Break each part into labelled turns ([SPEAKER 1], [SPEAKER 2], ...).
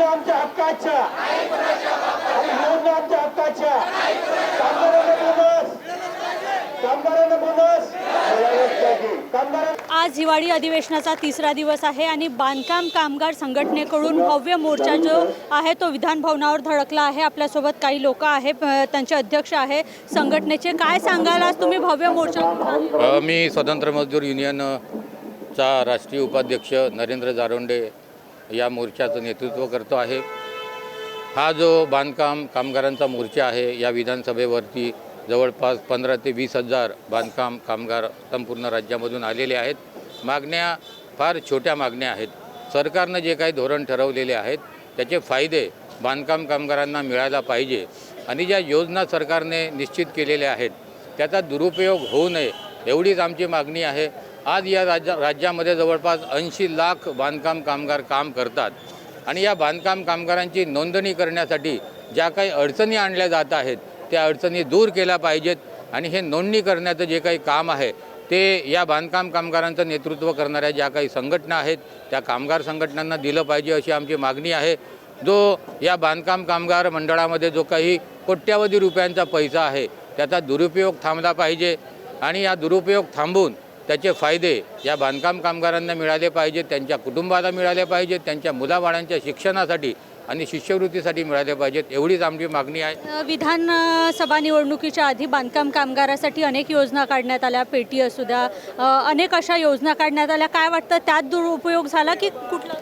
[SPEAKER 1] योजना आमच्या हक्काच्या आणि योजना आमच्या हक्काच्या कामगारांना बोनस
[SPEAKER 2] आज हिवाळी अधिवेशनाचा तिसरा दिवस आहे आणि बांधकाम कामगार संघटनेकडून भव्य मोर्चा जो आहे तो विधान भवनावर धडकला आहे। आपल्यासोबत काही लोक आहेत, त्यांचे अध्यक्ष आहे संघटनेचे। काय सांगाल आज तुम्ही भव्य मोर्चा?
[SPEAKER 3] मी स्वतंत्र मजदूर युनियनचा राष्ट्रीय उपाध्यक्ष नरेंद्र जारोंडे या मोर्चाचं नेतृत्व करतो आहे। हा जो बांधकाम कामगारांचा मोर्चा आहे, या विधानसभेवरती जवळपास 15 ते 20 हजार बांधकाम कामगार संपूर्ण राज्यामधून आलेले आहेत। मागण्या फार छोट्या मागण्या आहेत। सरकारनं जे काही धोरण ठरवलेले आहेत त्याचे फायदे बांधकाम कामगारांना मिळायला पाहिजे आणि ज्या योजना सरकारने निश्चित केलेल्या आहेत त्याचा दुरुपयोग होऊ नये एवढीच आमची मागणी आहे। आज या राज्यामध्ये जवळपास 80 लाख बांधकाम कामगार काम करतात आणि या बांधकाम कामगारांची नोंदणी करण्यासाठी ज्या काही अडचणी आणल्या जात आहेत त्या अडचणी दूर केल्या पाहिजेत आणि हे नोंदणी करण्याचं जे काही काम आहे ते या बांधकाम कामगारांचं नेतृत्व करणाऱ्या ज्या काही संघटना आहेत त्या कामगार संघटनांना दिलं पाहिजे अशी आमची मागणी आहे। जो या बांधकाम कामगार मंडळामध्ये जो काही कोट्यावधी रुपयांचा पैसा आहे त्याचा दुरुपयोग थांबला पाहिजे आणि या दुरुपयोग थांबून त्याचे फायदे या बांधकाम कामगारांना मिळाले पाहिजेत, त्यांच्या कुटुंबाला मिळाले पाहिजेत, त्यांच्या मुलाबाळांच्या शिक्षणासाठी आणि शिष्यवृत्तीसाठी मिळाले पाहिजेत एवढीच आमची मागणी आहे।
[SPEAKER 2] विधानसभा निवडणुकीच्या आधी बांधकाम कामगारासाठी अनेक योजना काढण्यात आल्या, पेटी असू द्या, अनेक अशा योजना काढण्यात आल्या। काय वाटतं, त्यात दुरुपयोग झाला की कुठला?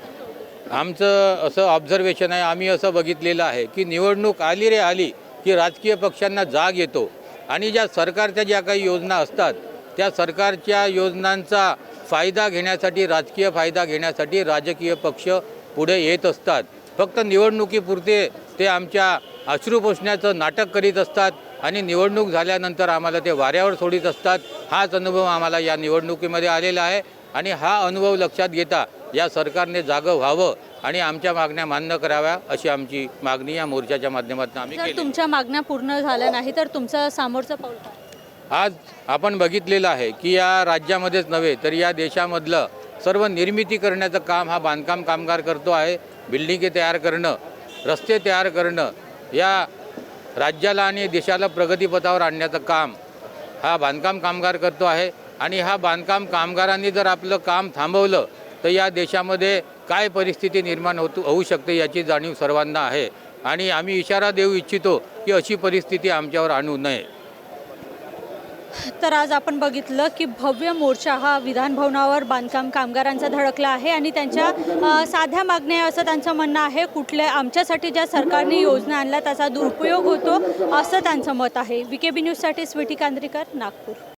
[SPEAKER 3] आमचं असं ऑब्झर्वेशन आहे, आम्ही असं बघितलेलं आहे की निवडणूक आली रे आली की राजकीय पक्षांना जाग येतो आणि ज्या सरकारच्या ज्या काही योजना असतात त्या सरकारच्या योजनांचा फायदा घेण्यासाठी, राजकीय फायदा घेण्यासाठी राजकीय पक्ष पुढे येत असतात। फक्त निवडणुकीपुरते ते आमच्या अश्रू पुसण्याचं नाटक करीत असतात आणि निवडणूक झाल्यानंतर आम्हाला ते वाऱ्यावर सोडित असतात। हाच अनुभव आम्हाला या निवडणुकीमध्ये आलेला आहे आणि हा अनुभव लक्षात घेता या सरकारने जागं व्हावं आणि आमच्या मागण्या मान्य कराव्या अशी आमची मागणी या मोर्चाच्या माध्यमातून आम्ही केली।
[SPEAKER 2] जर तुमच्या मागण्या पूर्ण झाल्या नाही तर तुमचं समोरचं पाऊल काय?
[SPEAKER 3] आज आपण बघितलेलं आहे की या राज्यामध्येच नव्हे तर या देशामधलं सर्व निर्मिती करण्याचं काम हा बांधकाम कामगार करतो आहे। बिल्डिंगे तयार करणं, रस्ते तयार करणं, या राज्याला आणि देशाला प्रगतीपथावर आणण्याचं काम हा बांधकाम कामगार करतो आहे आणि हा बांधकाम कामगारांनी जर आपलं काम थांबवलं तर या देशामध्ये काय परिस्थिती निर्माण होऊ शकते याची जाणीव सर्वांना आहे आणि आम्ही इशारा देऊ इच्छितो की अशी परिस्थिती आमच्यावर आणू नये।
[SPEAKER 2] तर आज आपण बघितलं की भव्य मोर्चा हा विधान भवनावर बांधकाम कामगारांचा धडकला आहे आणि त्यांच्या साध्या मागण्या असं त्यांचं म्हणणं आहे। कुठल्या आमच्यासाठी ज्या सरकारने योजना आणल्या त्याचा दुरुपयोग होतो असं त्यांचं मत आहे। VKB न्यूजसाठी स्वीटी कांद्रीकर, नागपूर।